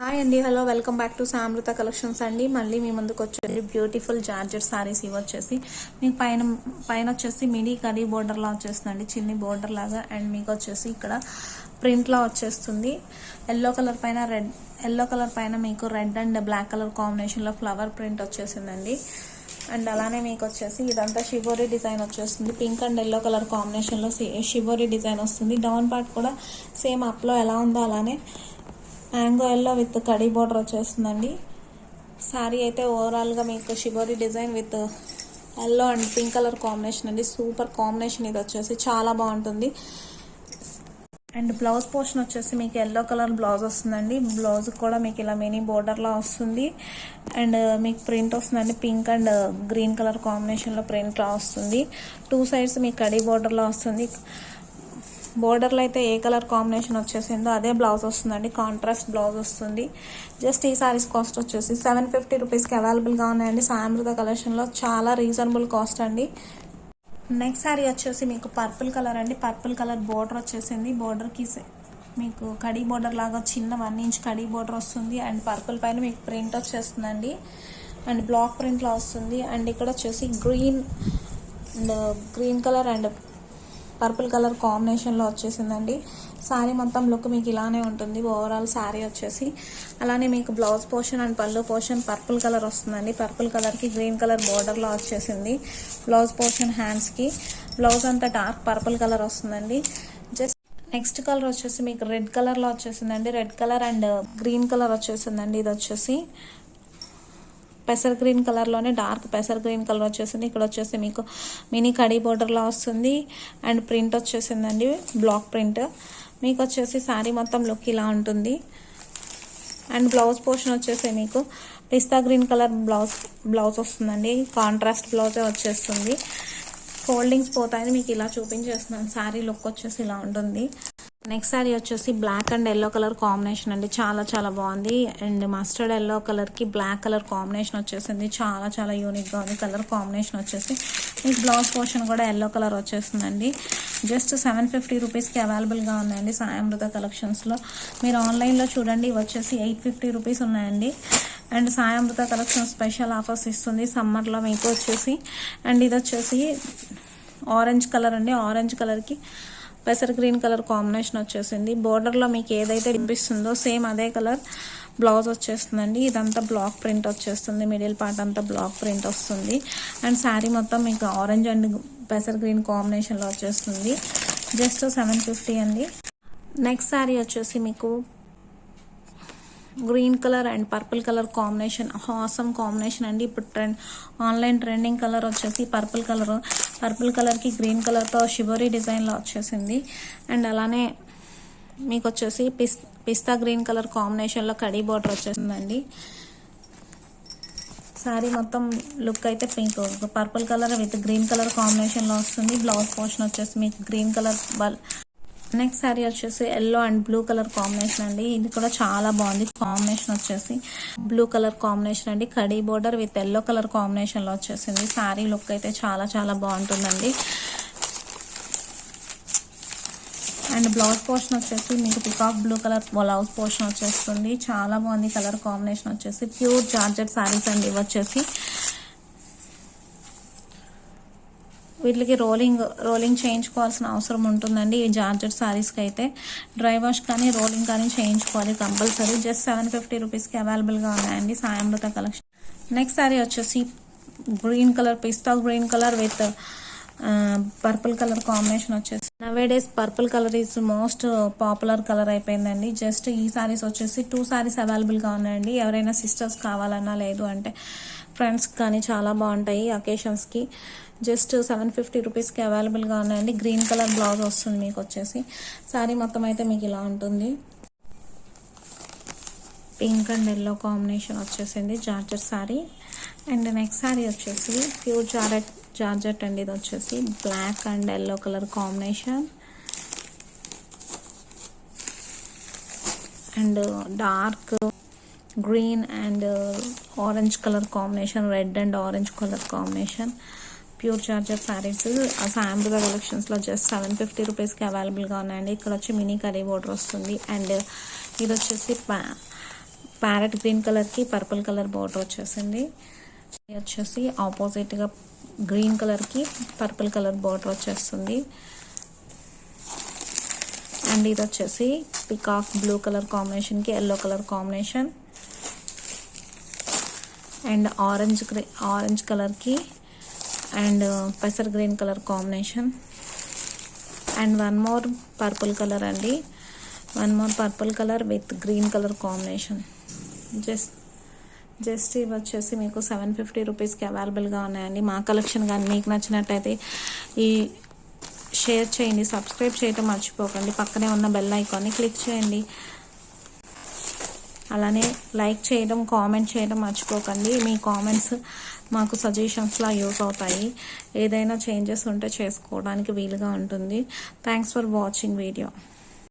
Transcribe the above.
Hi అండి, hello, welcome back to సామృత collections అండి. మళ్ళీ మీ ముందుకు వచ్చేది బ్యూటిఫుల్ జార్జెట్ సారీస్. ఇవి వచ్చేసి మీకు పైన వచ్చేసి మినీ కడీ బోర్డర్ లా వచ్చేస్తుందండి, చిన్ని బోర్డర్ లాగా. అండ్ మీకు వచ్చేసి ఇక్కడ ప్రింట్ లా వచ్చేస్తుంది. ఎల్లో కలర్ పైన మీకు red and black colour combination లో ఫ్లవర్ ప్రింట్ వచ్చేసిందండి. అండ్ అలానే మీకు వచ్చేసి ఇదంతా షిబోరీ డిజైన్ వచ్చేస్తుంది. Pink and yellow colour combination లో షిబోరీ డిజైన్ వస్తుంది. డౌన్ పార్ట్ కూడా సేమ్ అప్ లో ఎలా ఉందో అలానే మ్యాంగో ఎల్లో విత్ కడీ బోర్డర్ వచ్చేస్తుందండి. శారీ అయితే ఓవరాల్గా మీకు shibori design with yellow and pink colour combination అండి. సూపర్ కాంబినేషన్ ఇది వచ్చేసి చాలా బాగుంటుంది. అండ్ బ్లౌజ్ పోర్షన్ వచ్చేసి మీకు ఎల్లో కలర్ బ్లౌజ్ వస్తుందండి. బ్లౌజ్ కూడా మీకు ఇలా మినీ బోర్డర్లా వస్తుంది. అండ్ మీకు ప్రింట్ వస్తుందండి, పింక్ అండ్ గ్రీన్ కలర్ కాంబినేషన్లో ప్రింట్లా వస్తుంది. టూ సైడ్స్ మీకు కడీ బోర్డర్లా వస్తుంది. బోర్డర్లో అయితే ఏ కలర్ కాంబినేషన్ వచ్చేసిందో అదే బ్లౌజ్ వస్తుందండి, కాంట్రాస్ట్ బ్లౌజ్ వస్తుంది. జస్ట్ ఈ సారీస్ కాస్ట్ వచ్చేసి 750 రూపీస్కి అవైలబుల్గా ఉన్నాయండి సామృత కలెక్షన్లో. చాలా రీజనబుల్ కాస్ట్ అండి. నెక్స్ట్ సారీ వచ్చేసి మీకు పర్పుల్ కలర్ అండి. పర్పుల్ కలర్ బోర్డర్ వచ్చేసింది. బోర్డర్కి మీకు కడీ బోర్డర్ లాగా చిన్న 1 ఇంచ్ కడీ బోర్డర్ వస్తుంది. అండ్ పర్పుల్ పైన మీకు ప్రింట్ వచ్చేస్తుందండి, అండ్ బ్లాక్ ప్రింట్లో వస్తుంది. అండ్ ఇక్కడ వచ్చేసి green colour and purple colour కాంబినేషన్లో వచ్చేసిందండి. శారీ మొత్తం లుక్ మీకు ఇలానే ఉంటుంది ఓవరాల్ శారీ వచ్చేసి. అలానే మీకు బ్లౌజ్ పోర్షన్ అండ్ పళ్ళు పోర్షన్ పర్పుల్ కలర్ వస్తుందండి. పర్పుల్ కలర్కి గ్రీన్ కలర్ బోర్డర్లో వచ్చేసింది. బ్లౌజ్ పోర్షన్ హ్యాండ్స్కి బ్లౌజ్ అంతా డార్క్ పర్పుల్ కలర్ వస్తుందండి. జస్ట్ నెక్స్ట్ కలర్ వచ్చేసి మీకు రెడ్ కలర్లో వచ్చేసిందండి. Red colour and green colour వచ్చేసిందండి. ఇది వచ్చేసి పెసర్ గ్రీన్ కలర్లోనే డార్క్ పెసర్ గ్రీన్ కలర్ వచ్చేసింది. ఇక్కడ వచ్చేసి మీకు మినీ కడీ బోర్డర్లా వస్తుంది. అండ్ ప్రింట్ వచ్చేసిందండి, బ్లాక్ ప్రింట్. మీకు వచ్చేసి శారీ మొత్తం లుక్ ఇలా ఉంటుంది. అండ్ బ్లౌజ్ పోర్షన్ వచ్చేసి మీకు పిస్తా గ్రీన్ కలర్ బ్లౌజ్ వస్తుందండి. కాంట్రాస్ట్ బ్లౌజే వచ్చేస్తుంది. ఫోల్డింగ్స్ పోతాయని మీకు ఇలా చూపించేస్తున్నాను. శారీ లుక్ వచ్చేసి ఇలా ఉంటుంది. నెక్స్ట్ శారీ వచ్చేసి black and yellow colour combination అండి. చాలా చాలా బాగుంది. అండ్ మస్టర్డ్ ఎల్లో కలర్కి బ్లాక్ కలర్ కాంబినేషన్ వచ్చేసింది. చాలా చాలా యూనిక్గా ఉంది కలర్ కాంబినేషన్ వచ్చేసి. మీకు బ్లౌజ్ పోర్షన్ కూడా ఎల్లో కలర్ వచ్చేస్తుందండి. జస్ట్ 750 రూపీస్కి అవైలబుల్గా ఉన్నాయండి సామృత కలెక్షన్స్లో. మీరు ఆన్లైన్లో చూడండి, ఇవి వచ్చేసి 850 రూపీస్ ఉన్నాయండి. అండ్ సామృత కలెక్షన్ స్పెషల్ ఆఫర్స్ ఇస్తుంది సమ్మర్లో మీకు వచ్చేసి. అండ్ ఇది వచ్చేసి ఆరెంజ్ కలర్ అండి. ఆరెంజ్ కలర్కి పెసర్ గ్రీన్ కలర్ కాంబినేషన్ వచ్చేసింది. బోర్డర్లో మీకు ఏదైతే కనిపిస్తుందో సేమ్ అదే కలర్ బ్లౌజ్ వచ్చేస్తుందండి. ఇదంతా బ్లాక్ ప్రింట్ వచ్చేస్తుంది. మిడిల్ పార్ట్ అంతా బ్లాక్ ప్రింట్ వస్తుంది. అండ్ శారీ మొత్తం మీకు ఆరెంజ్ అండ్ పెసర్ గ్రీన్ కాంబినేషన్లో వచ్చేస్తుంది. జస్ట్ 750 అండి. నెక్స్ట్ శారీ వచ్చేసి మీకు green colour and purple colour combination, awesome combination అండి. ఇప్పుడు ఆన్లైన్ ట్రెండింగ్ కలర్ వచ్చేసి పర్పుల్ కలర్కి గ్రీన్ కలర్తో షిబోరీ డిజైన్లో వచ్చేసింది. అండ్ అలానే మీకు వచ్చేసి పిస్తా గ్రీన్ కలర్ కాంబినేషన్లో కడీ బోర్డర్ వచ్చేసిందండి. శారీ మొత్తం లుక్ అయితే pink purple colour with green colour కాంబినేషన్లో వస్తుంది. బ్లౌజ్ పోర్షన్ వచ్చేసి మీకు గ్రీన్ కలర్. నెక్స్ట్ శారీ వచ్చేసి yellow and blue colour combination అండి. ఇది కూడా చాలా బాగుంది కాంబినేషన్ వచ్చేసి. బ్లూ కలర్ కాంబినేషన్ అండి, khadi border with yellow colour కాంబినేషన్లో వచ్చేసింది. శారీ లుక్ అయితే చాలా చాలా బాగుంటుందండి. అండ్ బ్లౌజ్ పోర్షన్ వచ్చేసి మీకు peacock blue colour blouse portion వచ్చేస్తుంది. చాలా బాగుంది కలర్ కాంబినేషన్ వచ్చేసి. ప్యూర్ జార్జెట్ శారీస్ అండి ఇవి వచ్చేసి. వీటికి రోలింగ్ చేయించుకోవాల్సిన అవసరం ఉంటుందండి ఈ జార్జెట్ శారీస్కి అయితే. డ్రై వాష్ కానీ రోలింగ్ కానీ చేయించుకోవాలి కంపల్సరీ. జస్ట్ 750 రూపీస్కి అవైలబుల్గా ఉన్నాయండి సామృత కలెక్షన్. నెక్స్ట్ శారీ వచ్చేసి green colour, pista green colour with purple colour combination వచ్చేసి. Nowadays purple colour is most popular colour అయిపోయిందండి. జస్ట్ ఈ శారీస్ వచ్చేసి 2 శారీస్ అవైలబుల్గా ఉన్నాయండి. ఎవరైనా సిస్టర్స్ కావాలన్నా లేదు అంటే ఫ్రెండ్స్ కానీ చాలా బాగుంటాయి అకేషన్స్కి. జస్ట్ 750 రూపీస్కి అవైలబుల్గా ఉన్నాయండి. గ్రీన్ కలర్ బ్లౌజ్ వస్తుంది మీకు వచ్చేసి. శారీ మొత్తం అయితే మీకు ఇలా ఉంటుంది. పింక్ అండ్ ఎల్లో కాంబినేషన్ వచ్చేసింది georgette sari. And next sari వచ్చేసి ప్యూర్ జార్జెట్ అండి. ఇది వచ్చేసి black and yellow colour combination and dark green and orange colour combination, red and orange colour combination. Pure georgette saris Samrutha కలెక్షన్స్లో జస్ట్ 750 రూపీస్కి అవైలబుల్గా ఉన్నాయండి. ఇక్కడ వచ్చి మినీ కర్రీ బోర్డర్ వస్తుంది. అండ్ ఇది వచ్చేసి ప్యారెట్ గ్రీన్ కలర్కి పర్పుల్ కలర్ బోర్డర్ వచ్చేసింది. ఇది వచ్చేసి ఆపోజిట్గా గ్రీన్ కలర్కి పర్పుల్ కలర్ బోర్డర్ వచ్చేస్తుంది. అండ్ ఇది వచ్చేసి పికాక్ బ్లూ కలర్ కాంబినేషన్కి yellow colour combination. And orange కలర్కి అండ్ పెసర్ green colour combination. And one more purple colour అండి, one more purple colour with green colour combination. Just ఇవి వచ్చేసి మీకు 750 రూపీస్కి అవైలబుల్గా ఉన్నాయండి. మా కలెక్షన్ కానీ మీకు నచ్చినట్టయితే ఈ షేర్ చేయండి, సబ్స్క్రైబ్ చేయటం మర్చిపోకండి. పక్కనే ఉన్న బెల్ ఐకాన్ని క్లిక్ చేయండి. అలానే లైక్ చేయడం, కామెంట్ చేయడం మర్చిపోకండి. మీ కామెంట్స్ మాకు సజెషన్స్లా యూస్ అవుతాయి. ఏదైనా చేంజెస్ ఉంటే చేసుకోవడానికి వీలుగా ఉంటుంది. Thanks for watching video.